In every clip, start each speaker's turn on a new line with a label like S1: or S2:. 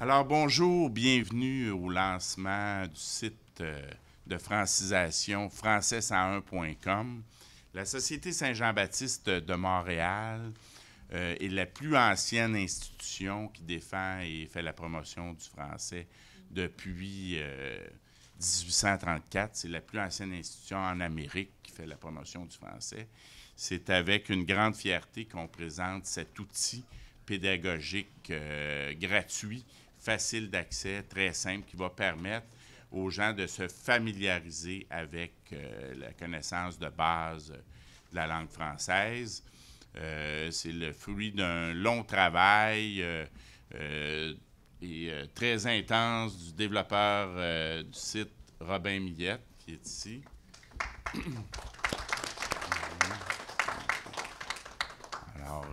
S1: Alors, bonjour, bienvenue au lancement du site de francisation français101.com. La Société Saint-Jean-Baptiste de Montréal est la plus ancienne institution qui défend et fait la promotion du français depuis 1834. C'est la plus ancienne institution en Amérique qui fait la promotion du français. C'est avec une grande fierté qu'on présente cet outil pédagogique gratuit, facile d'accès, très simple, qui va permettre aux gens de se familiariser avec la connaissance de base de la langue française. C'est le fruit d'un long travail et très intense du développeur du site Robin Millette, qui est ici. Alors,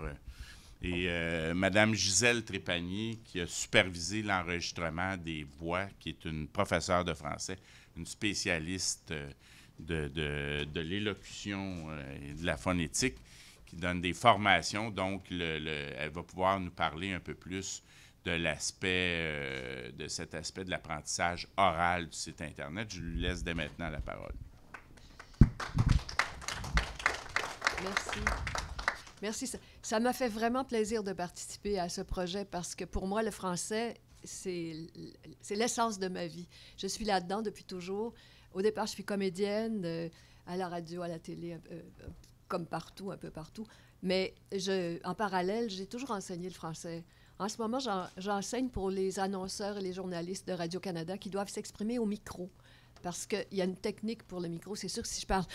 S1: Madame Gisèle Trépanier, qui a supervisé l'enregistrement des voix, qui est une professeure de français, une spécialiste de l'élocution et de la phonétique, qui donne des formations. Donc, elle va pouvoir nous parler un peu plus de l'aspect, de cet aspect de l'apprentissage oral du site Internet. Je lui laisse dès maintenant la parole.
S2: Merci. Merci. Ça m'a fait vraiment plaisir de participer à ce projet parce que pour moi, le français, c'est l'essence de ma vie. Je suis là-dedans depuis toujours. Au départ, je suis comédienne à la radio, à la télé, comme partout, un peu partout. Mais en parallèle, j'ai toujours enseigné le français. En ce moment, j'enseigne pour les annonceurs et les journalistes de Radio-Canada qui doivent s'exprimer au micro. Parce qu'il y a une technique pour le micro. C'est sûr que si je parle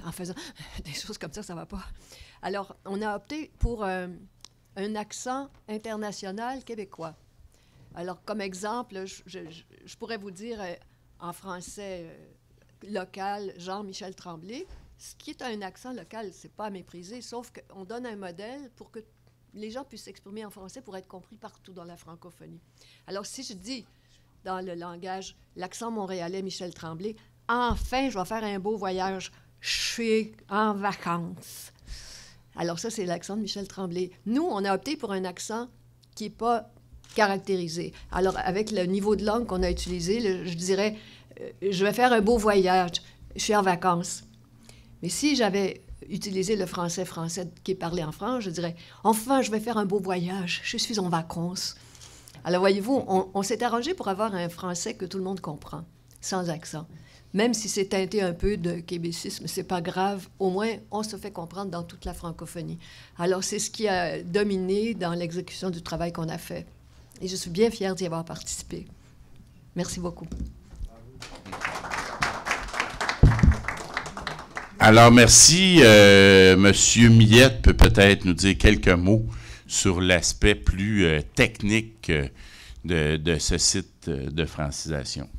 S2: en faisant des choses comme ça ne va pas. Alors, on a opté pour un accent international québécois. Alors, comme exemple, je pourrais vous dire en français local, Jean-Michel Tremblay, ce qui est un accent local, c'est pas à mépriser, sauf qu'on donne un modèle pour que les gens puissent s'exprimer en français pour être compris partout dans la francophonie. Alors, si je dis dans le langage, l'accent montréalais Michel Tremblay, enfin, je vais faire un beau voyage, je suis en vacances. Alors ça, c'est l'accent de Michel Tremblay. Nous, on a opté pour un accent qui n'est pas caractérisé. Alors, avec le niveau de langue qu'on a utilisé, je dirais, je vais faire un beau voyage, je suis en vacances. Mais si j'avais utilisé le français qui est parlé en France, je dirais, enfin, je vais faire un beau voyage, je suis en vacances. Alors, voyez-vous, on s'est arrangé pour avoir un français que tout le monde comprend, sans accent. Même si c'est teinté un peu de québécisme, c'est pas grave. Au moins, on se fait comprendre dans toute la francophonie. Alors, c'est ce qui a dominé dans l'exécution du travail qu'on a fait. Et je suis bien fière d'y avoir participé. Merci beaucoup.
S1: Alors, merci. Monsieur Millette peut peut-être nous dire quelques mots sur l'aspect plus technique de ce site de francisation.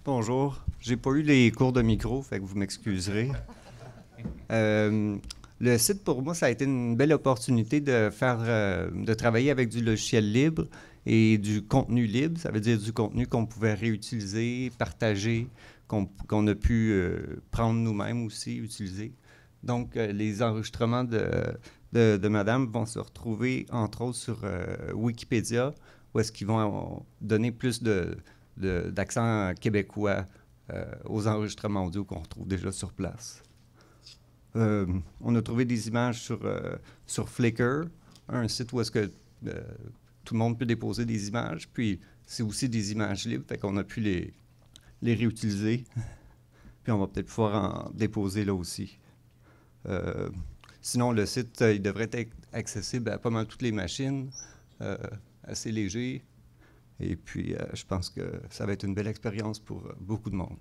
S3: Bonjour. J'ai pas eu les cours de micro, fait que vous m'excuserez. Le site, pour moi, ça a été une belle opportunité de travailler avec du logiciel libre et du contenu libre. Ça veut dire du contenu qu'on pouvait réutiliser, partager, qu'on a pu prendre nous-mêmes aussi, utiliser. Donc, les enregistrements de Madame vont se retrouver, entre autres, sur Wikipédia, où est-ce qu'ils vont donner plus d'accent québécois aux enregistrements audio qu'on retrouve déjà sur place. On a trouvé des images sur Flickr, un site où est-ce que tout le monde peut déposer des images, puis c'est aussi des images libres, fait qu'on a pu les réutiliser, puis on va peut-être pouvoir en déposer là aussi. Sinon, le site, il devrait être accessible à pas mal toutes les machines, assez léger. Et puis, je pense que ça va être une belle expérience pour beaucoup de monde.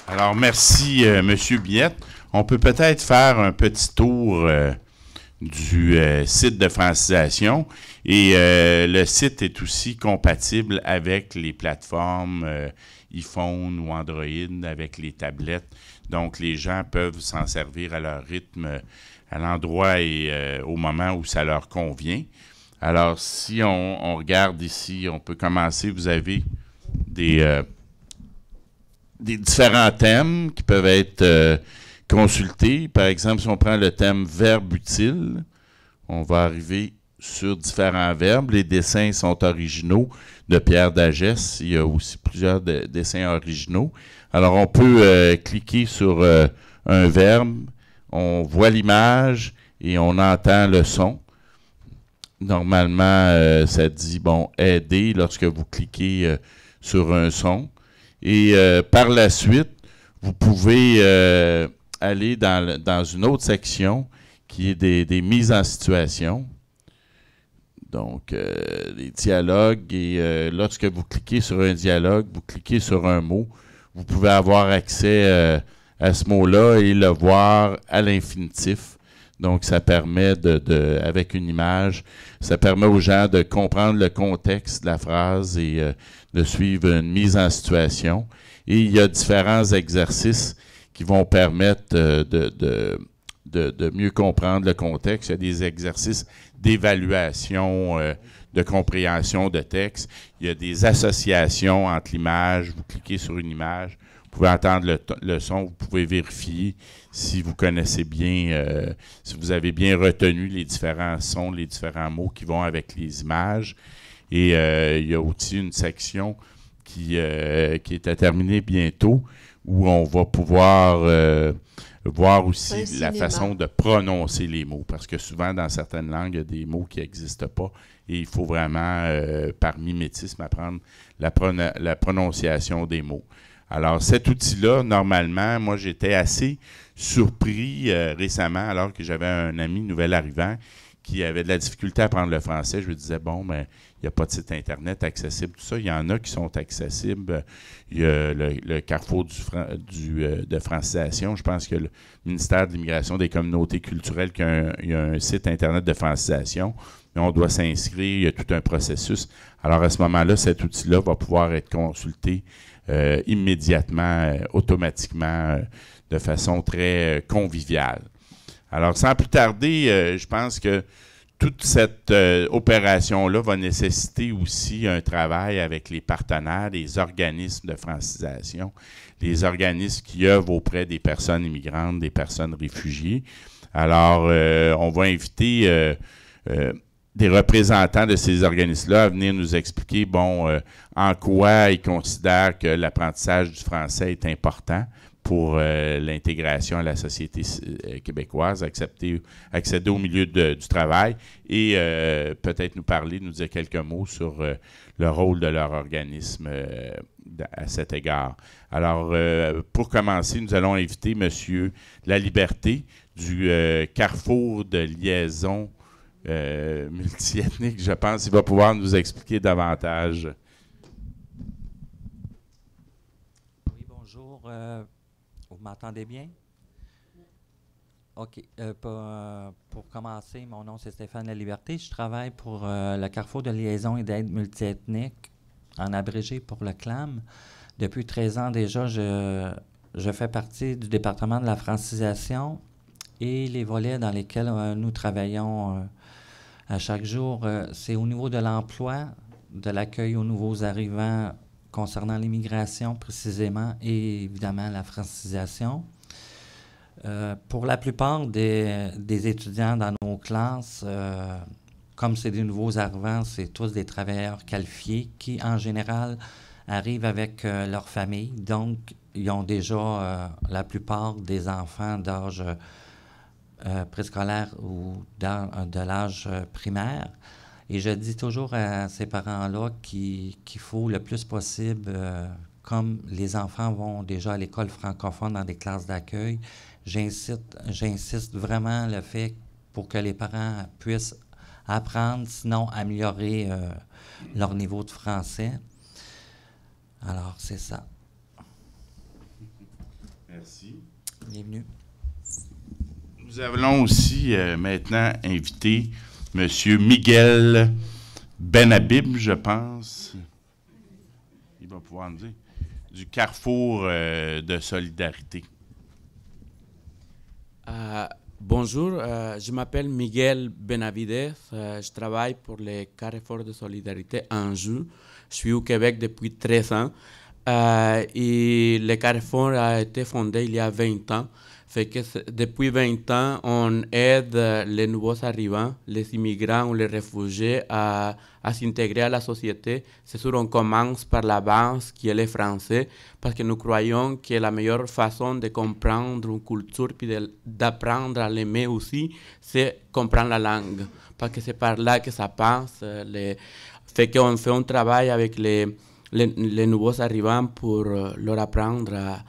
S1: Alors, merci, M. Millette. On peut peut-être faire un petit tour du site de francisation. Et le site est aussi compatible avec les plateformes iPhone ou Android, avec les tablettes. Donc, les gens peuvent s'en servir à leur rythme, à l'endroit et au moment où ça leur convient. Alors, si on regarde ici, on peut commencer. Vous avez des différents thèmes qui peuvent être consulter. Par exemple, si on prend le thème verbe utile, on va arriver sur différents verbes. Les dessins sont originaux de Pierre Dagès. Il y a aussi plusieurs dessins originaux. Alors, on peut cliquer sur un verbe, on voit l'image et on entend le son. Normalement, ça dit, bon, aider lorsque vous cliquez sur un son. Et par la suite, vous pouvez aller dans une autre section qui est des mises en situation. Donc, les dialogues. Et lorsque vous cliquez sur un dialogue, vous cliquez sur un mot, vous pouvez avoir accès à ce mot-là et le voir à l'infinitif. Donc, ça permet avec une image, ça permet aux gens de comprendre le contexte de la phrase et de suivre une mise en situation. Et il y a différents exercices qui vont permettre de mieux comprendre le contexte. Il y a des exercices d'évaluation, de compréhension de texte. Il y a des associations entre l'image. Vous cliquez sur une image, vous pouvez entendre le son, vous pouvez vérifier si vous connaissez bien, si vous avez bien retenu les différents sons, les différents mots qui vont avec les images. Et il y a aussi une section qui est à terminer bientôt, où on va pouvoir voir aussi la façon de prononcer les mots. Parce que souvent, dans certaines langues, il y a des mots qui n'existent pas. Et il faut vraiment, par mimétisme, apprendre la prononciation des mots. Alors, cet outil-là, normalement, moi, j'étais assez surpris récemment, alors que j'avais un ami nouvel arrivant qui avait de la difficulté à apprendre le français. Je lui disais, bon, mais il n'y a pas de site Internet accessible, tout ça. Il y en a qui sont accessibles. Il y a le Carrefour de francisation. Je pense que le ministère de l'Immigration des communautés culturelles il y a un site Internet de francisation. Mais on doit s'inscrire. Il y a tout un processus. Alors, à ce moment-là, cet outil-là va pouvoir être consulté immédiatement, automatiquement, de façon très conviviale. Alors, sans plus tarder, je pense que toute cette opération-là va nécessiter aussi un travail avec les partenaires, les organismes de francisation, les organismes qui œuvrent auprès des personnes immigrantes, des personnes réfugiées. Alors, on va inviter des représentants de ces organismes-là à venir nous expliquer, bon, en quoi ils considèrent que l'apprentissage du français est important pour l'intégration à la société québécoise, accéder au milieu du travail et peut-être nous dire quelques mots sur le rôle de leur organisme à cet égard. Alors, pour commencer, nous allons inviter M. Laliberté du Carrefour de liaison multiethnique. Je pense qu'il va pouvoir nous expliquer davantage.
S4: Oui, bonjour. Vous m'entendez bien? OK. Pour commencer, mon nom c'est Stéphane Laliberté. Je travaille pour le Carrefour de liaison et d'aide multiethnique, en abrégé pour le CLAM. Depuis 13 ans déjà, je fais partie du département de la francisation et les volets dans lesquels nous travaillons à chaque jour, c'est au niveau de l'emploi, de l'accueil aux nouveaux arrivants concernant l'immigration précisément et évidemment la francisation. Pour la plupart des étudiants dans nos classes, comme c'est des nouveaux arrivants, c'est tous des travailleurs qualifiés qui, en général, arrivent avec leur famille. Donc, ils ont déjà la plupart des enfants d'âge préscolaire ou de l'âge primaire. Et je dis toujours à ces parents-là qu'il faut le plus possible, comme les enfants vont déjà à l'école francophone dans des classes d'accueil, j'insiste vraiment le fait pour que les parents puissent apprendre, sinon améliorer leur niveau de français. Alors, c'est ça.
S1: Merci.
S4: Bienvenue.
S1: Nous allons aussi maintenant inviter M. Miguel Benhabib, je pense. Il va pouvoir nous dire. Du Carrefour de solidarité.
S5: Bonjour, je m'appelle Miguel Benavidez. Je travaille pour le Carrefour de solidarité Anjou. Je suis au Québec depuis 13 ans. Et le Carrefour a été fondé il y a 20 ans. Fait que depuis 20 ans, on aide les nouveaux arrivants, les immigrants ou les réfugiés à s'intégrer à la société. C'est sûr, on commence par la base, qui est le français, parce que nous croyons que la meilleure façon de comprendre une culture puis d'apprendre à l'aimer aussi, c'est comprendre la langue. Parce que c'est par là que ça passe. Fait qu'on fait un travail avec les nouveaux arrivants pour leur apprendre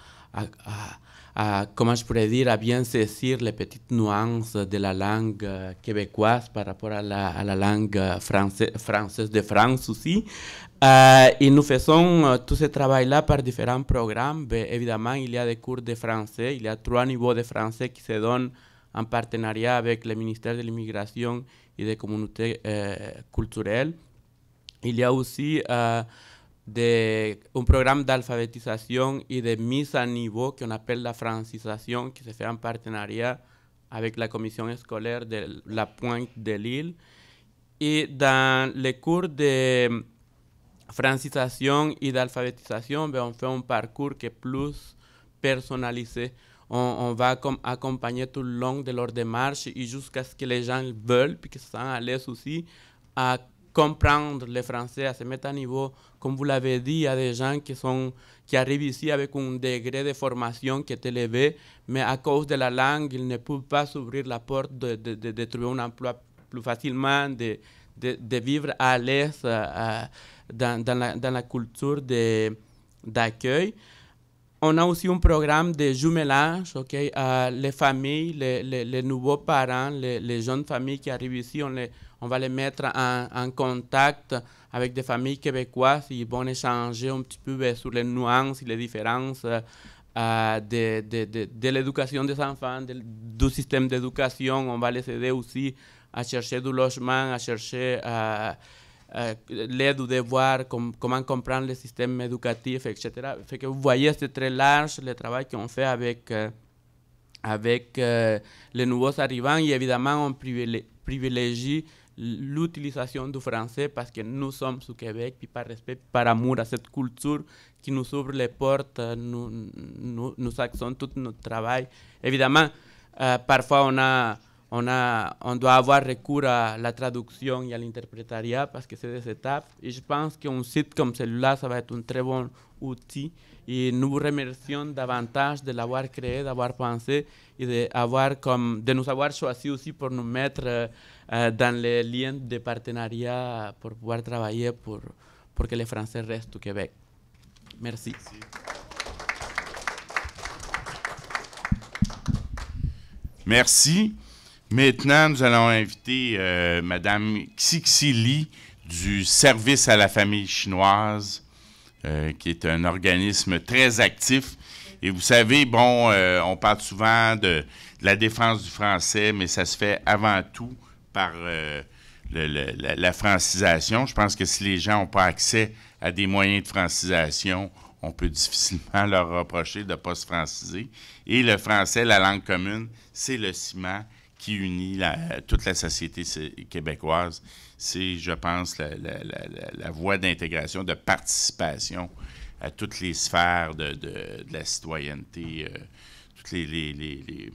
S5: comment je pourrais dire, à bien saisir les petites nuances de la langue québécoise par rapport à la langue française de France aussi. Et nous faisons tout ce travail-là par différents programmes. Évidemment, il y a des cours de français. Il y a 3 niveaux de français qui se donnent en partenariat avec le ministère de l'Immigration et des communautés culturelles. Il y a aussi un programme d'alphabétisation et de mise à niveau qu'on appelle la francisation, qui se fait en partenariat avec la commission scolaire de la Pointe de l'Île. Et dans les cours de francisation et d'alphabétisation, on fait un parcours qui est plus personnalisé. On va accompagner tout le long de leur démarche et jusqu'à ce que les gens veulent, puis qu'ils se sentent à l'aise aussi, à comprendre le français, à se mettre à niveau. Comme vous l'avez dit, il y a des gens qui arrivent ici avec un degré de formation qui est élevé, mais à cause de la langue, ils ne peuvent pas s'ouvrir la porte de trouver un emploi plus facilement, de vivre à l'aise dans la culture d'accueil. On a aussi un programme de jumelage, okay? Les familles, les nouveaux parents, les jeunes familles qui arrivent ici, on va les mettre en contact avec des familles québécoises. Ils vont échanger un petit peu sur les nuances et les différences de l'éducation des enfants, du système d'éducation. On va les aider aussi à chercher du logement, à chercher l'aide ou devoir, comment comprendre le système éducatif, etc. Fait que vous voyez, c'est très large le travail qu'on fait avec les nouveaux arrivants. Et évidemment, on privilégie l'utilisation du français parce que nous sommes au Québec, puis par respect, par amour à cette culture qui nous ouvre les portes, nous axons tout notre travail. Évidemment, parfois on doit avoir recours à la traduction et à l'interprétariat parce que c'est des étapes. Et je pense qu'un site comme celui-là, ça va être un très bon outil. Et nous vous remercions davantage de l'avoir créé, d'avoir pensé et de nous avoir choisi aussi pour nous mettre dans les liens de partenariat pour pouvoir travailler pour que les Français restent au Québec. Merci.
S1: Merci. Maintenant, nous allons inviter Mme Xixi Li du Service à la famille chinoise, qui est un organisme très actif. Et vous savez, on parle souvent de la défense du français, mais ça se fait avant tout par la francisation. Je pense que si les gens n'ont pas accès à des moyens de francisation, on peut difficilement leur reprocher de ne pas se franciser. Et le français, la langue commune, c'est le ciment qui unit toute la société québécoise. C'est, je pense, la voie d'intégration, de participation à toutes les sphères de la citoyenneté, toutes les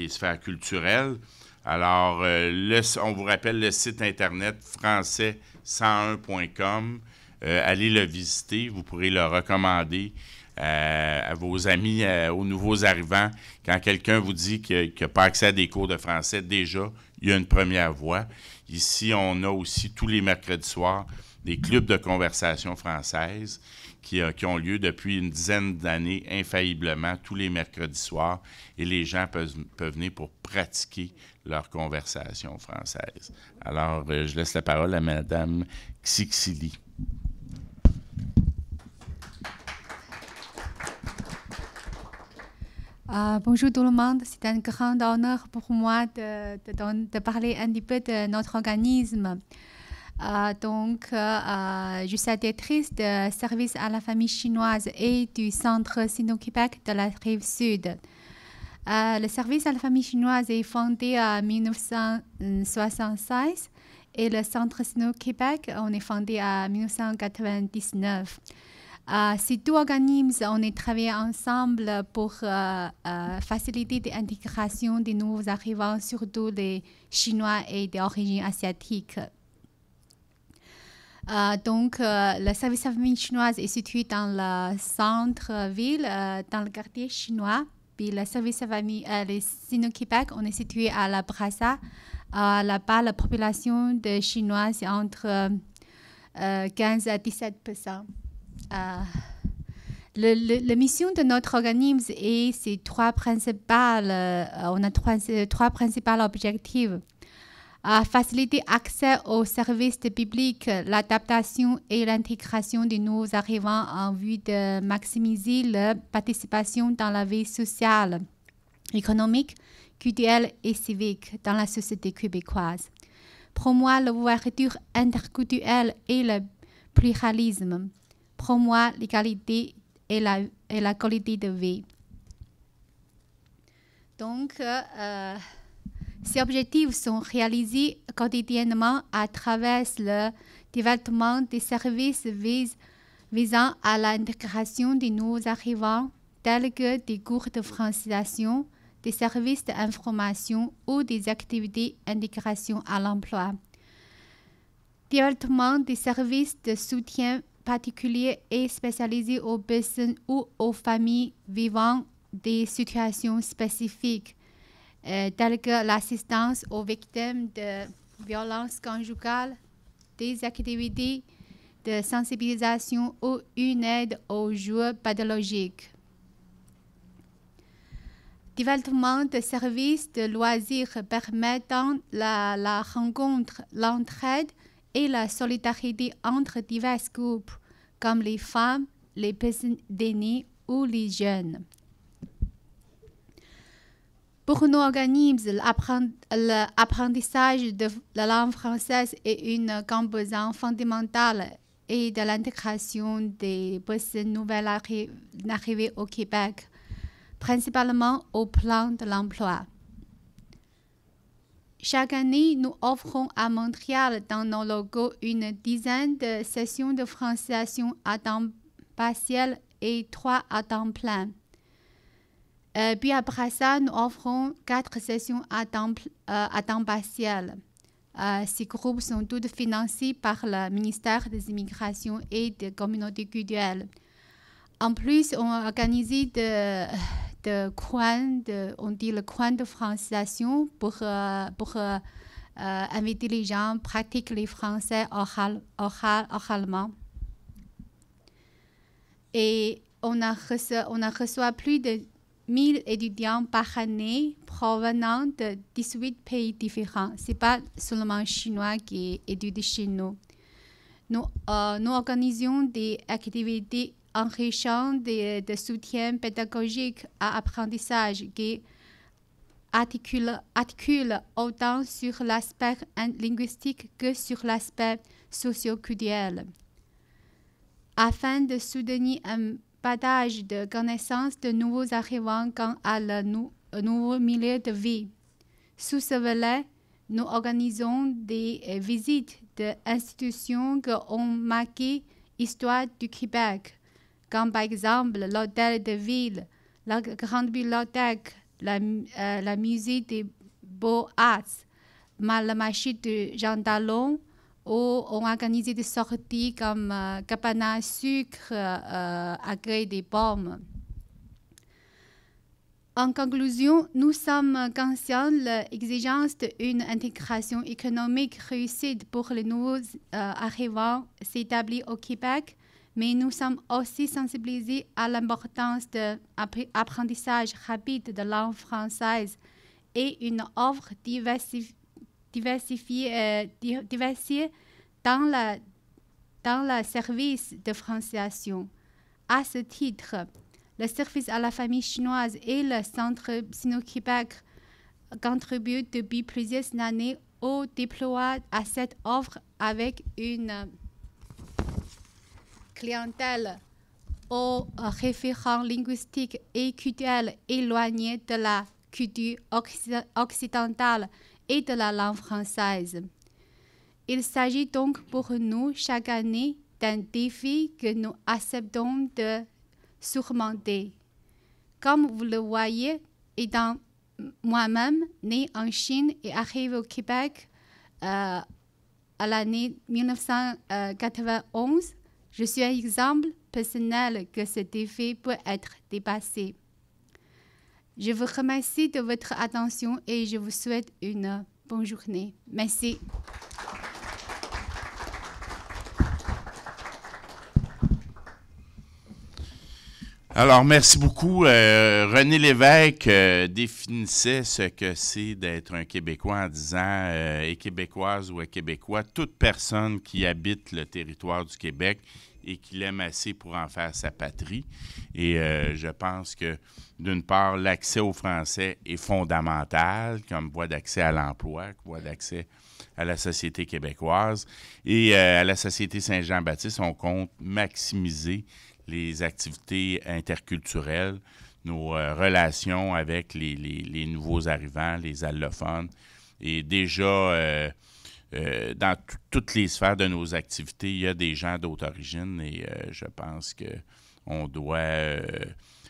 S1: sphères culturelles. Alors, on vous rappelle le site Internet français101.com. Allez le visiter, vous pourrez le recommander à vos amis, aux nouveaux arrivants. Quand quelqu'un vous dit qu'il n'a pas accès à des cours de français, déjà, il y a une première voie. Ici, on a aussi tous les mercredis soirs des clubs de conversation française qui ont lieu depuis une dizaine d'années, infailliblement, tous les mercredis soirs. Et les gens peuvent venir pour pratiquer leur conversation française. Alors, je laisse la parole à Mme Xixi Li.
S6: Bonjour tout le monde, c'est un grand honneur pour moi de parler un petit peu de notre organisme. Je suis directrice de service à la famille chinoise et du Centre Sino-Québec de la Rive-Sud. Le service à la famille chinoise est fondé en 1976 et le Centre Sino-Québec, on est fondé en 1999. Ces deux organismes, on est travaillé ensemble pour faciliter l'intégration des nouveaux arrivants, surtout des Chinois et d'origine asiatique. Donc, le service à la famille chinoise est situé dans le centre-ville, dans le quartier chinois. Puis le service à la famille, les Sino-Québec, on est situé à la Brassa. Là-bas, la population de Chinois, c'est entre 15 à 17%. La mission de notre organisme est ces trois principales. On a trois principaux objectifs. Faciliter l'accès aux services publics, l'adaptation et l'intégration des nouveaux arrivants en vue de maximiser leur participation dans la vie sociale, économique, culturelle et civique dans la société québécoise. Promouvoir l'ouverture interculturelle et le pluralisme. Promouvoir l'égalité et la qualité de vie. Donc, ces objectifs sont réalisés quotidiennement à travers le développement des services visant à l'intégration des nouveaux arrivants, tels que des cours de francisation, des services d'information ou des activités d'intégration à l'emploi. Développement des services de soutien particuliers et spécialisés aux personnes ou aux familles vivant des situations spécifiques, telles que l'assistance aux victimes de violences conjugales, des activités de sensibilisation ou une aide aux joueurs pathologiques. Développement de services de loisirs permettant la rencontre, l'entraide et la solidarité entre divers groupes, comme les femmes, les personnes aînées ou les jeunes. Pour nos organismes, l'apprentissage de la langue française est une composante fondamentale et de l'intégration des personnes nouvelles arrivées au Québec, principalement au plan de l'emploi. Chaque année, nous offrons à Montréal, dans nos locaux, une dizaine de sessions de francisation à temps partiel et 3 à temps plein. Puis après ça, nous offrons 4 sessions à temps partiel. Ces groupes sont tous financés par le ministère des Immigrations et des Communautés culturelles. En plus, on a organisé le coin de francisation pour inviter les gens à pratiquer le français oralement. Et on a reçu plus de 1000 étudiants par année provenant de 18 pays différents. Ce n'est pas seulement chinois qui étudient chez nous. Nous organisons des activités enrichissant de soutien pédagogique à l'apprentissage qui articule autant sur l'aspect linguistique que sur l'aspect socio-culturel. Afin de soutenir un partage de connaissances de nouveaux arrivants quant à le nouveau milieu de vie. Sous ce volet, nous organisons des visites d'institutions qui ont marqué l'histoire du Québec, comme par exemple l'hôtel de ville, la grande bibliothèque, le musée des beaux-arts, le marché de Jean Talon, où on organisé des sorties comme cabane à sucre, agrès des pommes. En conclusion, nous sommes conscients de l'exigence d'une intégration économique réussie pour les nouveaux arrivants s'établir au Québec, mais nous sommes aussi sensibilisés à l'importance de l'apprentissage rapide de langue française et une offre diversifiée dans le service de francisation. À ce titre, le service à la famille chinoise et le Centre Sino-Québec contribuent depuis plusieurs années au déploiement à cette offre avec une clientèle aux référents linguistiques et culturels éloignés de la culture occidentale et de la langue française. Il s'agit donc pour nous chaque année un défi que nous acceptons de surmonter. Comme vous le voyez, étant moi-même née en Chine et arrivée au Québec à l'année 1991, je suis un exemple personnel que ce défi peut être dépassé. Je vous remercie de votre attention et je vous souhaite une bonne journée. Merci.
S1: Alors, merci beaucoup. René Lévesque définissait ce que c'est d'être un Québécois en disant et Québécoise ou Québécois, toute personne qui habite le territoire du Québec et qui l'aime assez pour en faire sa patrie. Et je pense que, d'une part, l'accès au français est fondamental comme voie d'accès à l'emploi, voie d'accès à la société québécoise. Et à la Société Saint-Jean-Baptiste, on compte maximiser les activités interculturelles, nos relations avec les nouveaux arrivants, les allophones. Et déjà, dans toutes les sphères de nos activités, il y a des gens d'autres origines et je pense qu'on doit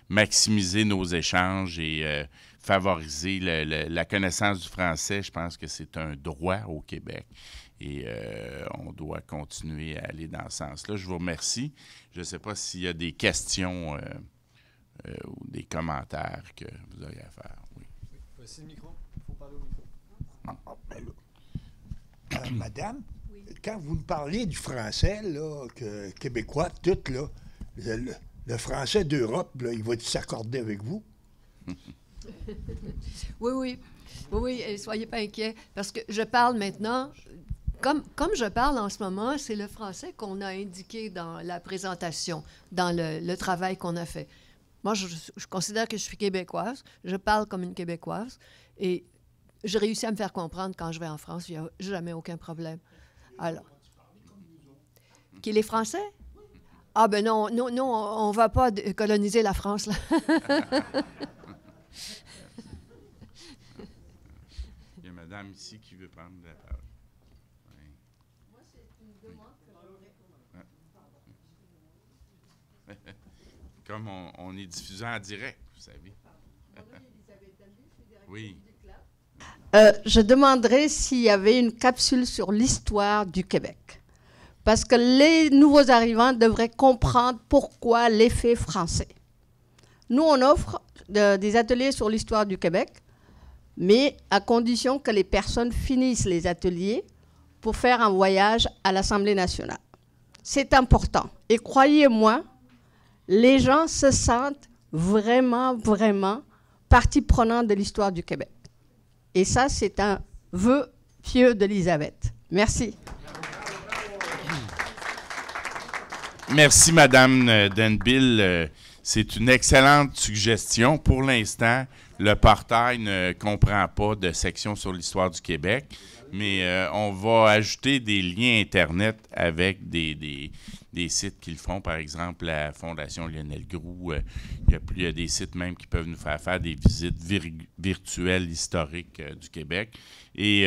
S1: maximiser nos échanges et favoriser la connaissance du français. Je pense que c'est un droit au Québec. Et on doit continuer à aller dans ce sens-là. Je vous remercie. Je ne sais pas s'il y a des questions ou des commentaires que vous auriez à faire. Oui.
S7: Voici le micro. Il faut parler au micro.
S8: Madame, oui. Quand vous nous parlez du français, là, québécois, tout, là, le français d'Europe, là, il va s'accorder avec vous?
S2: Oui, et soyez pas inquiets, parce que je parle maintenant... Comme je parle en ce moment, c'est le français qu'on a indiqué dans la présentation, dans le travail qu'on a fait. Moi, je considère que je suis québécoise, je parle comme une Québécoise, et j'ai réussi à me faire comprendre quand je vais en France, il n'y a jamais aucun problème. Alors, qui les Français? Ah ben non, on ne va pas coloniser la France, là.
S1: Il y a madame ici qui veut prendre la parole. Comme on est diffusé en direct, vous savez. Oui.
S9: Je demanderais s'il y avait une capsule sur l'histoire du Québec. Parce que les nouveaux arrivants devraient comprendre pourquoi l'effet français. Nous, on offre des ateliers sur l'histoire du Québec, mais à condition que les personnes finissent les ateliers pour faire un voyage à l'Assemblée nationale. C'est important. Et croyez-moi, les gens se sentent vraiment, vraiment partie prenante de l'histoire du Québec. Et ça, c'est un vœu pieux d'Élisabeth. Merci.
S1: Merci, Madame Denville. C'est une excellente suggestion. Pour l'instant, le portail ne comprend pas de section sur l'histoire du Québec, mais on va ajouter des liens Internet avec des sites qui le font. Par exemple, la Fondation Lionel Groux. Il y a des sites même qui peuvent nous faire des visites virtuelles historiques du Québec. Et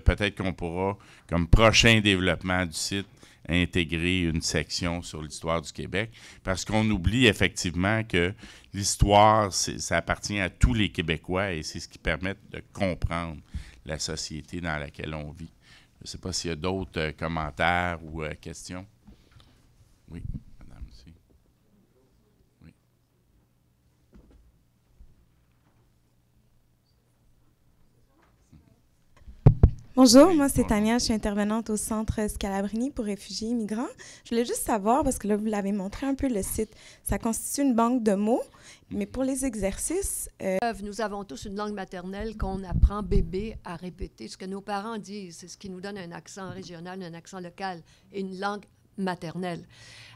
S1: peut-être qu'on pourra, comme prochain développement du site, intégrer une section sur l'histoire du Québec, parce qu'on oublie effectivement que l'histoire, ça appartient à tous les Québécois et c'est ce qui permet de comprendre la société dans laquelle on vit. Je ne sais pas s'il y a d'autres commentaires ou questions. Oui, madame aussi. Oui.
S10: Bonjour, moi c'est Tania, je suis intervenante au Centre Scalabrini pour réfugiés et migrants. Je voulais juste savoir, parce que là vous l'avez montré un peu le site, ça constitue une banque de mots, mais pour les exercices...
S2: Nous avons tous une langue maternelle qu'on apprend bébé à répéter. Ce que nos parents disent, c'est ce qui nous donne un accent régional, un accent local et une langue maternelle.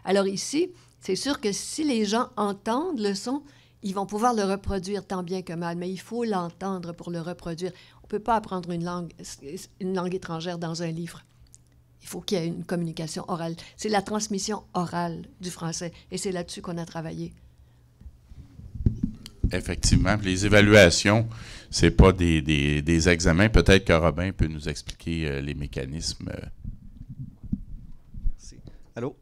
S2: Alors ici, c'est sûr que si les gens entendent le son, ils vont pouvoir le reproduire tant bien que mal, mais il faut l'entendre pour le reproduire. On ne peut pas apprendre une langue étrangère dans un livre. Il faut qu'il y ait une communication orale. C'est la transmission orale du français, et c'est là-dessus qu'on a travaillé.
S1: Effectivement. Les évaluations, ce n'est pas des examens. Peut-être que Robin peut nous expliquer les mécanismes.
S3: Merci. Allô?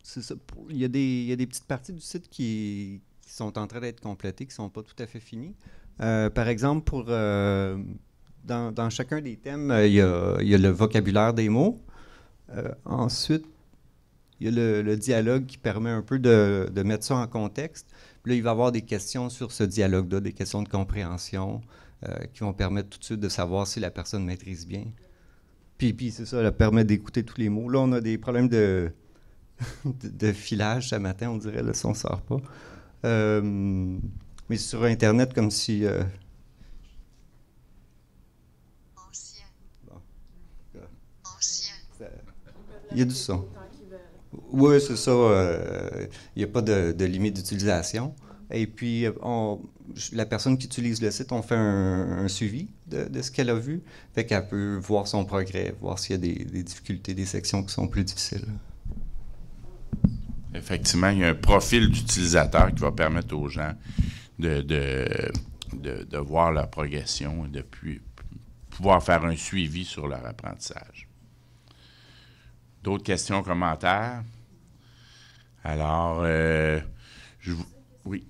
S3: C'est ça. Il y a des petites parties du site qui sont en train d'être complétées, qui ne sont pas tout à fait finies. Par exemple, dans chacun des thèmes, il y a le vocabulaire des mots. Ensuite, il y a le dialogue qui permet un peu de mettre ça en contexte. Puis là, il va y avoir des questions sur ce dialogue-là, des questions de compréhension qui vont permettre tout de suite de savoir si la personne maîtrise bien. Puis c'est ça, ça permet d'écouter tous les mots. Là, on a des problèmes de filage ce matin, on dirait, le son ne sort pas. Mais sur Internet, comme si... Il y a du son. Oui, c'est ça. Il n'y a pas de limite d'utilisation. Et puis, la personne qui utilise le site, on fait un suivi de ce qu'elle a vu. Fait qu'elle peut voir son progrès, voir s'il y a des difficultés, des sections qui sont plus difficiles.
S1: Effectivement, il y a un profil d'utilisateur qui va permettre aux gens de voir leur progression et de pouvoir faire un suivi sur leur apprentissage. D'autres questions, commentaires? Alors, oui.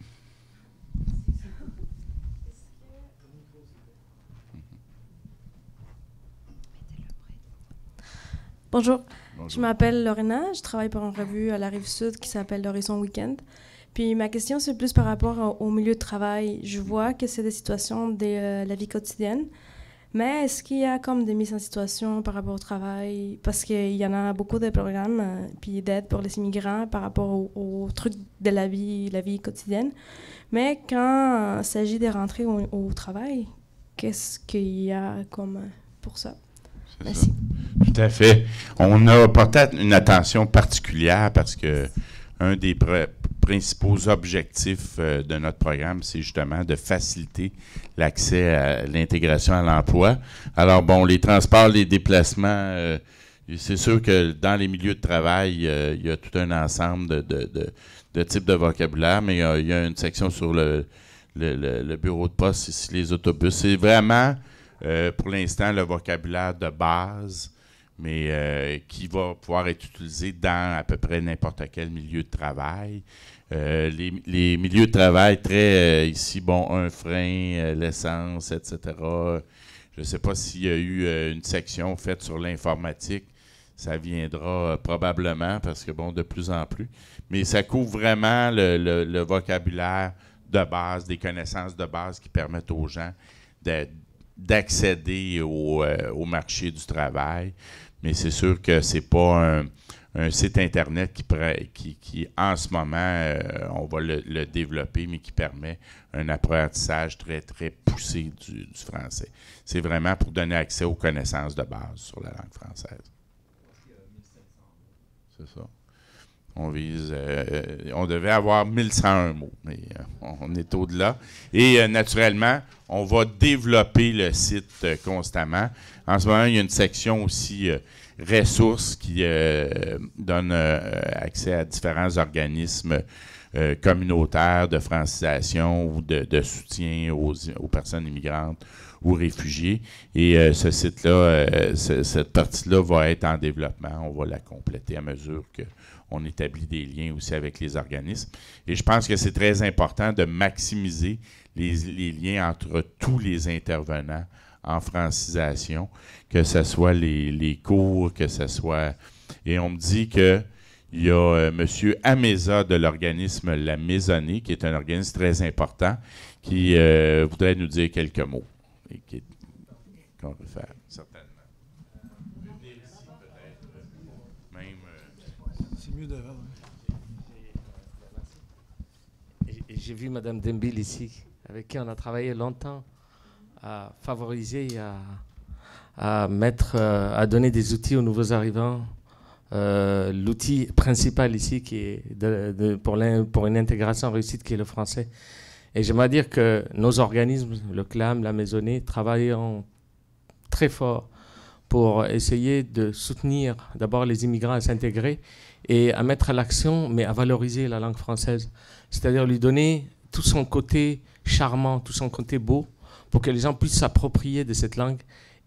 S11: Bonjour.
S1: Bonjour.
S11: Je m'appelle Lorena, je travaille pour une revue à la Rive-Sud qui s'appelle l'Horizon Weekend. Puis ma question, c'est plus par rapport au milieu de travail. Je vois que c'est des situations de la vie quotidienne, mais est-ce qu'il y a comme des mises en situation par rapport au travail? Parce qu'il y en a beaucoup de programmes puis d'aide pour les immigrants par rapport aux trucs de la vie quotidienne. Mais quand il s'agit de rentrer au travail, qu'est-ce qu'il y a comme pour ça? Merci.
S1: Tout à fait. On a peut-être une attention particulière parce que un des principaux objectifs de notre programme, c'est justement de faciliter l'accès à l'intégration à l'emploi. Alors, bon, les transports, les déplacements, c'est sûr que dans les milieux de travail, il y a tout un ensemble de types de vocabulaire, mais il y a une section sur le bureau de poste, ici, les autobus. C'est vraiment... pour l'instant, le vocabulaire de base, mais qui va pouvoir être utilisé dans à peu près n'importe quel milieu de travail. Les milieux de travail très, ici, bon, un frein, l'essence, etc. Je ne sais pas s'il y a eu une section faite sur l'informatique. Ça viendra probablement parce que, bon, de plus en plus. Mais ça couvre vraiment le vocabulaire de base, des connaissances de base qui permettent aux gens d'accéder au marché du travail. Mais c'est sûr que c'est pas un site Internet qui en ce moment, on va le développer, mais qui permet un apprentissage très, très poussé du français. C'est vraiment pour donner accès aux connaissances de base sur la langue française. C'est ça. On vise... on devait avoir 1101 mots, mais on est au-delà. Et naturellement, on va développer le site constamment. En ce moment, il y a une section aussi ressources qui donne accès à différents organismes communautaires de francisation ou de soutien aux personnes immigrantes ou réfugiés. Et ce site-là, cette partie-là va être en développement. On va la compléter à mesure qu'on établit des liens aussi avec les organismes. Et je pense que c'est très important de maximiser les liens entre tous les intervenants en francisation, que ce soit les cours, que ce soit... Et on me dit qu'il y a M. Améza de l'organisme La Maisonnée, qui est un organisme très important, qui voudrait nous dire quelques mots. Et qu'on peut faire, certainement. Venir ici, peut-être, même...
S7: C'est mieux devant.
S12: J'ai vu Mme Dembil ici, avec qui on a travaillé longtemps à favoriser, à donner des outils aux nouveaux arrivants. L'outil principal ici qui est pour une intégration réussite qui est le français. Et j'aimerais dire que nos organismes, le CLAM, la Maisonnée, travaillent très fort pour essayer de soutenir d'abord les immigrants à s'intégrer et à mettre l'accent, mais à valoriser la langue française. C'est-à-dire lui donner tout son côté charmant, tout son côté beau, pour que les gens puissent s'approprier de cette langue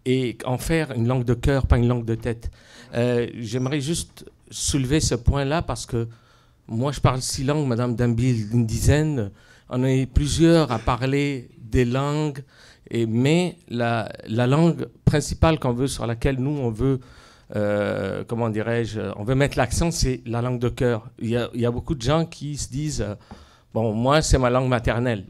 S12: et en faire une langue de cœur, pas une langue de tête. J'aimerais juste soulever ce point-là parce que moi, je parle 6 langues, Madame Dambil, une dizaine. On est plusieurs à parler des langues, mais la langue principale qu'on veut, sur laquelle nous, on veut, comment dirais-je, on veut mettre l'accent, c'est la langue de cœur. Il y a beaucoup de gens qui se disent, bon, moi, c'est ma langue maternelle.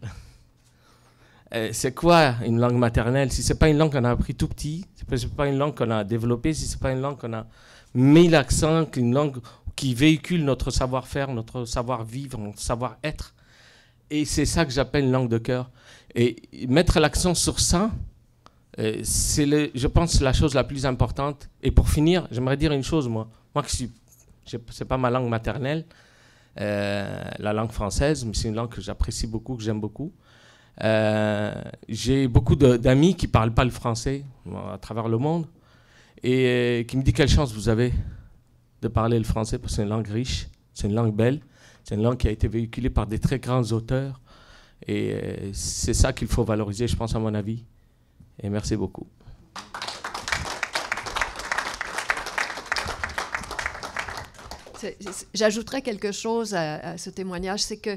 S12: C'est quoi une langue maternelle? Si ce n'est pas une langue qu'on a appris tout petit, si ce n'est pas une langue qu'on a développée, si ce n'est pas une langue qu'on a mis l'accent, une langue qui véhicule notre savoir-faire, notre savoir-vivre, notre savoir-être. Et c'est ça que j'appelle une langue de cœur. Et mettre l'accent sur ça, c'est, je pense, la chose la plus importante. Et pour finir, j'aimerais dire une chose, moi c'est pas ma langue maternelle, la langue française, mais c'est une langue que j'apprécie beaucoup, que j'aime beaucoup. J'ai beaucoup d'amis qui ne parlent pas le français à travers le monde et qui me disent quelle chance vous avez de parler le français parce que c'est une langue riche, c'est une langue belle, c'est une langue qui a été véhiculée par des très grands auteurs et c'est ça qu'il faut valoriser, je pense, à mon avis. Et merci beaucoup.
S2: J'ajouterais quelque chose à ce témoignage, c'est que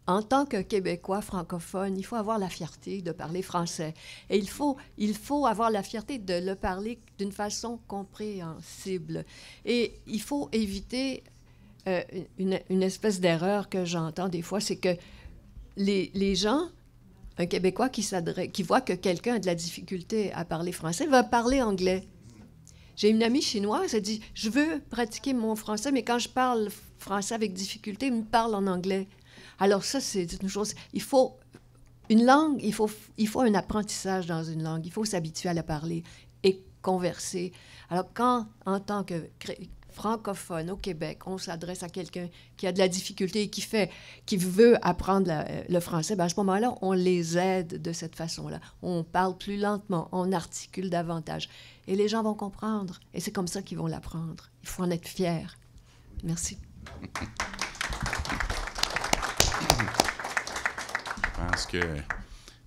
S2: en tant que Québécois francophone, il faut avoir la fierté de parler français. Et il faut avoir la fierté de le parler d'une façon compréhensible. Et il faut éviter une espèce d'erreur que j'entends des fois, c'est que les gens, un Québécois qui voit que quelqu'un a de la difficulté à parler français, va parler anglais. J'ai une amie chinoise, elle dit « Je veux pratiquer mon français, mais quand je parle français avec difficulté, il me parle en anglais. » Alors ça, c'est une chose. Il faut une langue, il faut un apprentissage dans une langue. Il faut s'habituer à la parler et converser. Alors quand, en tant que francophone au Québec, on s'adresse à quelqu'un qui a de la difficulté et qui veut apprendre le français, bien à ce moment-là, on les aide de cette façon-là. On parle plus lentement, on articule davantage. Et les gens vont comprendre. Et c'est comme ça qu'ils vont l'apprendre. Il faut en être fier. Merci.
S1: Je pense que,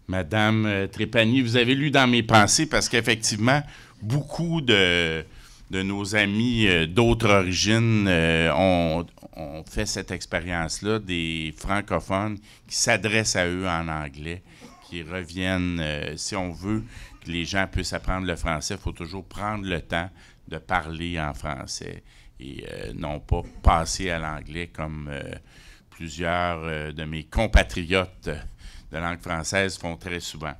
S1: Madame Trépanier, vous avez lu dans mes pensées parce qu'effectivement, beaucoup de nos amis d'autres origines ont fait cette expérience-là, des francophones qui s'adressent à eux en anglais, qui reviennent, si on veut que les gens puissent apprendre le français, il faut toujours prendre le temps de parler en français et non pas passer à l'anglais comme plusieurs de mes compatriotes de langue française font très souvent.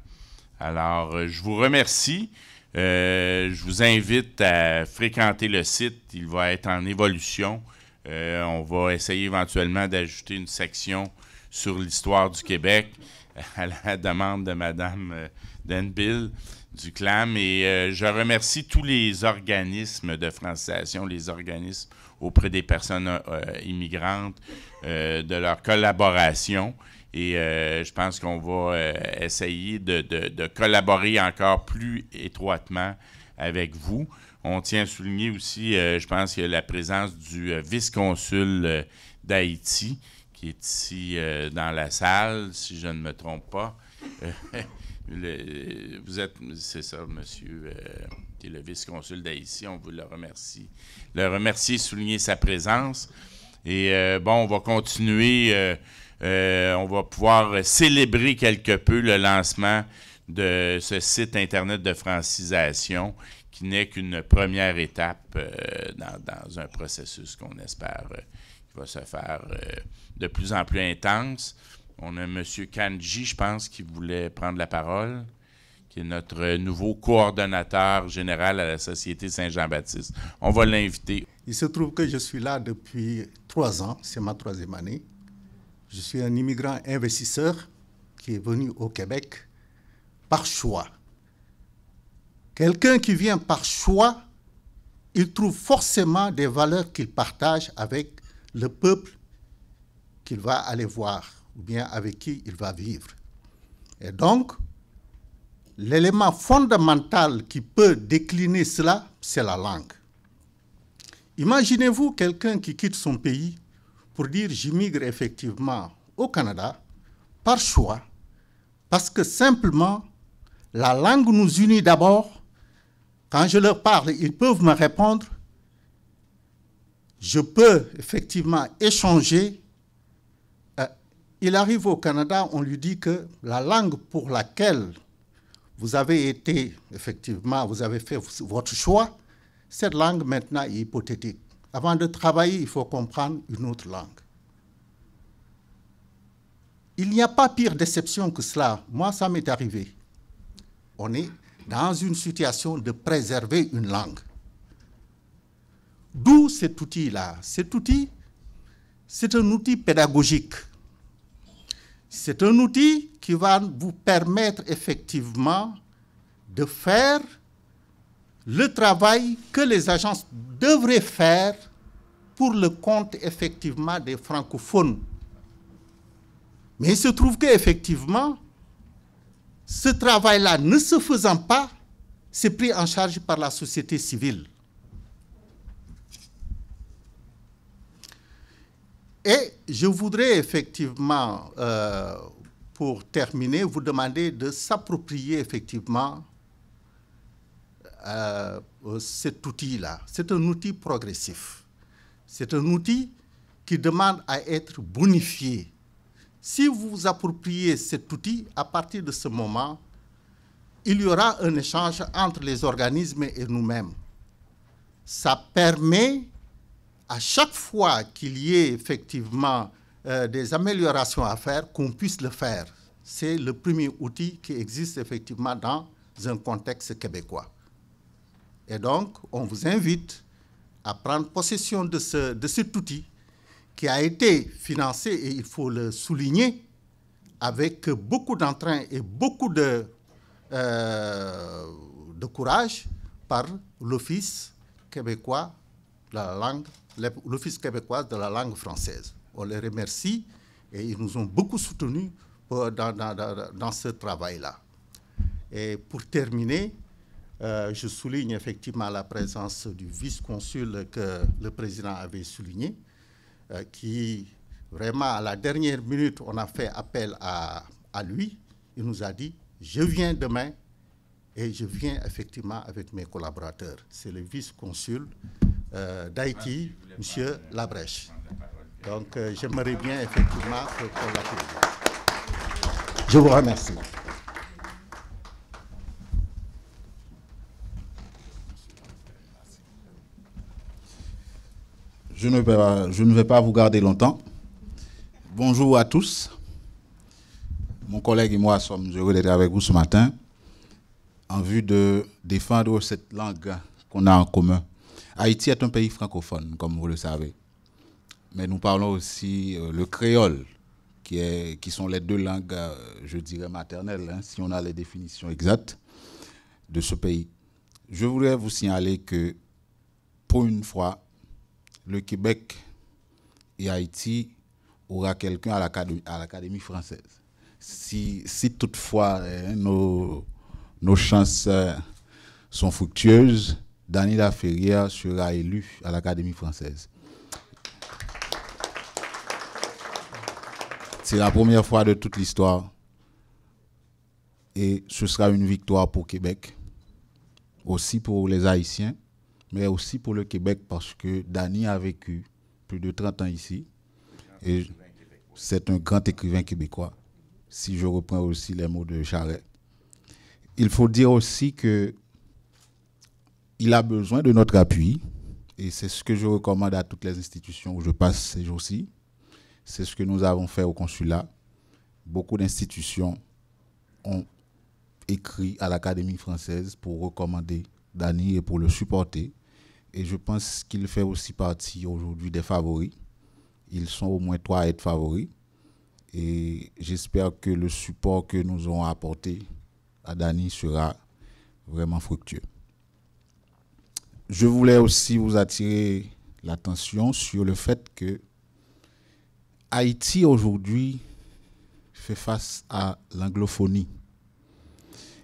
S1: Alors, je vous remercie. Je vous invite à fréquenter le site. Il va être en évolution. On va essayer éventuellement d'ajouter une section sur l'histoire du Québec à la demande de Mme Denville du CLAM. Et je remercie tous les organismes de francisation, les organismes auprès des personnes immigrantes, de leur collaboration. Et je pense qu'on va essayer de collaborer encore plus étroitement avec vous. On tient à souligner aussi, je pense qu'il y a la présence du vice-consul d'Haïti qui est ici dans la salle, si je ne me trompe pas. Vous êtes, c'est ça, monsieur, qui est le vice-consul d'Haïti. On vous le remercie. Le remercier, souligner sa présence. Et bon, on va continuer. On va pouvoir célébrer quelque peu le lancement de ce site Internet de francisation qui n'est qu'une première étape dans un processus qu'on espère qui va se faire de plus en plus intense. On a M. Kanji, je pense, qui voulait prendre la parole, qui est notre nouveau coordonnateur général à la Société Saint-Jean-Baptiste. On va l'inviter.
S13: Il se trouve que je suis là depuis 3 ans, c'est ma 3e année. Je suis un immigrant investisseur qui est venu au Québec par choix. Quelqu'un qui vient par choix, il trouve forcément des valeurs qu'il partage avec le peuple qu'il va aller voir ou bien avec qui il va vivre. Et donc, l'élément fondamental qui peut décliner cela, c'est la langue. Imaginez-vous quelqu'un qui quitte son pays pour dire « j'immigre effectivement au Canada par choix » parce que simplement, la langue nous unit d'abord. Quand je leur parle, ils peuvent me répondre je peux effectivement échanger. Il arrive au Canada, on lui dit que la langue pour laquelle vous avez été, effectivement, vous avez fait votre choix, cette langue maintenant est hypothétique. Avant de travailler, il faut comprendre une autre langue. Il n'y a pas pire déception que cela. Moi, ça m'est arrivé. On est dans une situation de préserver une langue. D'où cet outil-là. Cet outil, c'est un outil pédagogique. C'est un outil qui va vous permettre effectivement de faire le travail que les agences devraient faire pour le compte effectivement des francophones. Mais il se trouve qu'effectivement, ce travail-là ne se faisant pas, c'est pris en charge par la société civile. Et je voudrais effectivement, pour terminer, vous demander de s'approprier effectivement cet outil-là. C'est un outil progressif. C'est un outil qui demande à être bonifié. Si vous vous appropriez cet outil, à partir de ce moment, il y aura un échange entre les organismes et nous-mêmes. Ça permet, à chaque fois qu'il y ait effectivement des améliorations à faire, qu'on puisse le faire. C'est le premier outil qui existe effectivement dans un contexte québécois. Et donc, on vous invite à prendre possession de cet outil qui a été financé, et il faut le souligner, avec beaucoup d'entrain et beaucoup de courage par l'Office québécois de la langue, l'Office québécois de la langue française. On les remercie et ils nous ont beaucoup soutenus dans ce travail-là. Et pour terminer, je souligne effectivement la présence du vice-consul que le président avait souligné, qui vraiment à la dernière minute, on a fait appel à lui. Il nous a dit, je viens demain et je viens effectivement avec mes collaborateurs. C'est le vice-consul d'Haïti, M. Labrèche. Donc j'aimerais bien effectivement qu'on l'applaudisse. Je vous remercie.
S14: Je ne vais pas vous garder longtemps. Bonjour à tous. Mon collègue et moi sommes heureux d'être avec vous ce matin en vue de défendre cette langue qu'on a en commun. Haïti est un pays francophone, comme vous le savez. Mais nous parlons aussi le créole, qui sont les deux langues, je dirais, maternelles, hein, si on a les définitions exactes de ce pays. Je voudrais vous signaler que, pour une fois, le Québec et Haïti aura quelqu'un à l'Académie française. Si toutefois nos chances sont fructueuses, Dany Laferrière sera élu à l'Académie française. C'est la première fois de toute l'histoire et ce sera une victoire pour Québec, aussi pour les Haïtiens, mais aussi pour le Québec parce que Dany a vécu plus de 30 ans ici et c'est un grand écrivain québécois, si je reprends aussi les mots de Charest. Il faut dire aussi que il a besoin de notre appui et c'est ce que je recommande à toutes les institutions où je passe ces jours-ci. C'est ce que nous avons fait au consulat. Beaucoup d'institutions ont écrit à l'Académie française pour recommander Dany et pour le supporter. Et je pense qu'il fait aussi partie aujourd'hui des favoris. Ils sont au moins 3 à être favoris. Et j'espère que le support que nous aurons apporté à Dany sera vraiment fructueux. Je voulais aussi vous attirer l'attention sur le fait que Haïti aujourd'hui fait face à l'anglophonie.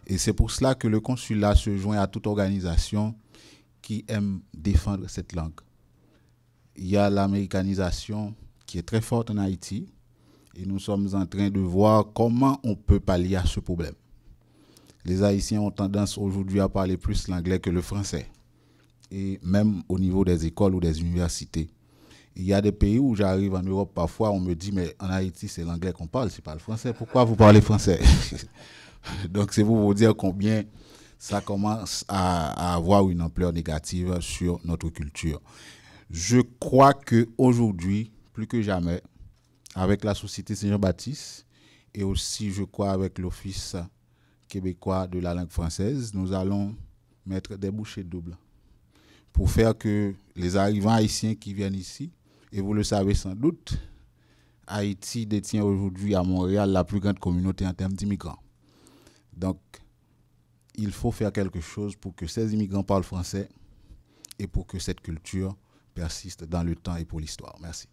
S14: Et c'est pour cela que le consulat se joint à toute organisation qui aime défendre cette langue. Il y a l'américanisation qui est très forte en Haïti et nous sommes en train de voir comment on peut pallier à ce problème. Les Haïtiens ont tendance aujourd'hui à parler plus l'anglais que le français. Et même au niveau des écoles ou des universités, Il y a des pays où j'arrive en Europe, parfois on me dit, mais en Haïti, c'est l'anglais qu'on parle, c'est pas le français. Pourquoi vous parlez français? Donc c'est pour vous dire combien ça commence à avoir une ampleur négative sur notre culture. Je crois qu'aujourd'hui, plus que jamais, avec la Société Saint-Jean-Baptiste et aussi, je crois, avec l'Office québécois de la langue française, nous allons mettre des bouchées doubles pour faire que les arrivants haïtiens qui viennent ici, et vous le savez sans doute, Haïti détient aujourd'hui à Montréal la plus grande communauté en termes d'immigrants. Donc, il faut faire quelque chose pour que ces immigrants parlent français et pour que cette culture persiste dans le temps et pour l'histoire. Merci.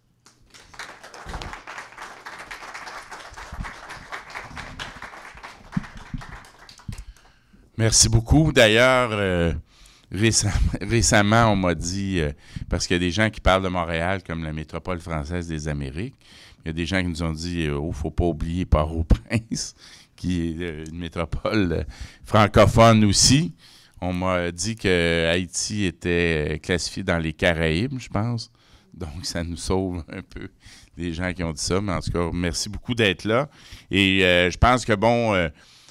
S1: Merci beaucoup. D'ailleurs, récemment, on m'a dit, parce qu'il y a des gens qui parlent de Montréal comme la métropole française des Amériques, il y a des gens qui nous ont dit, il ne faut pas oublier Port-au-Prince, qui est une métropole francophone aussi. On m'a dit que Haïti était classifié dans les Caraïbes, je pense. Donc, ça nous sauve un peu les gens qui ont dit ça. Mais en tout cas, merci beaucoup d'être là. Et je pense que,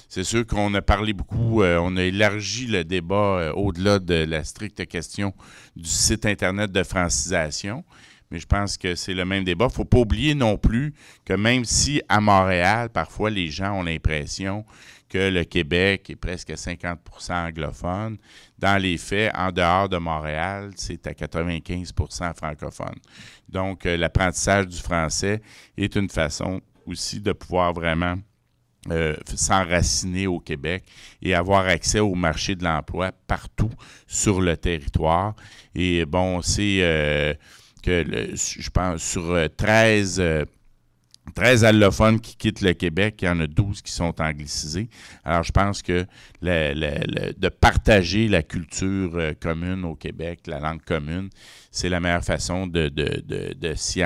S1: c'est sûr qu'on a parlé beaucoup, on a élargi le débat au-delà de la stricte question du site Internet de francisation. Mais je pense que c'est le même débat. Il ne faut pas oublier non plus que même si à Montréal, parfois les gens ont l'impression que le Québec est presque 50% anglophone, dans les faits, en dehors de Montréal, c'est à 95% francophone. Donc, l'apprentissage du français est une façon aussi de pouvoir vraiment s'enraciner au Québec et avoir accès au marché de l'emploi partout sur le territoire. Et c'est que je pense sur 13 allophones qui quittent le Québec, il y en a 12 qui sont anglicisés. Alors, je pense que de partager la culture commune au Québec, la langue commune, c'est la meilleure façon de s'y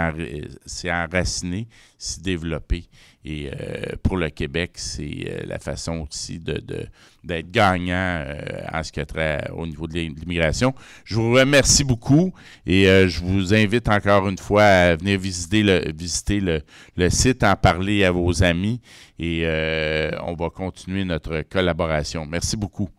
S1: enraciner, s'y développer. Et pour le Québec, c'est la façon aussi d'être gagnant en ce qui a trait au niveau de l'immigration. Je vous remercie beaucoup et je vous invite encore une fois à venir visiter le site, en parler à vos amis et on va continuer notre collaboration. Merci beaucoup.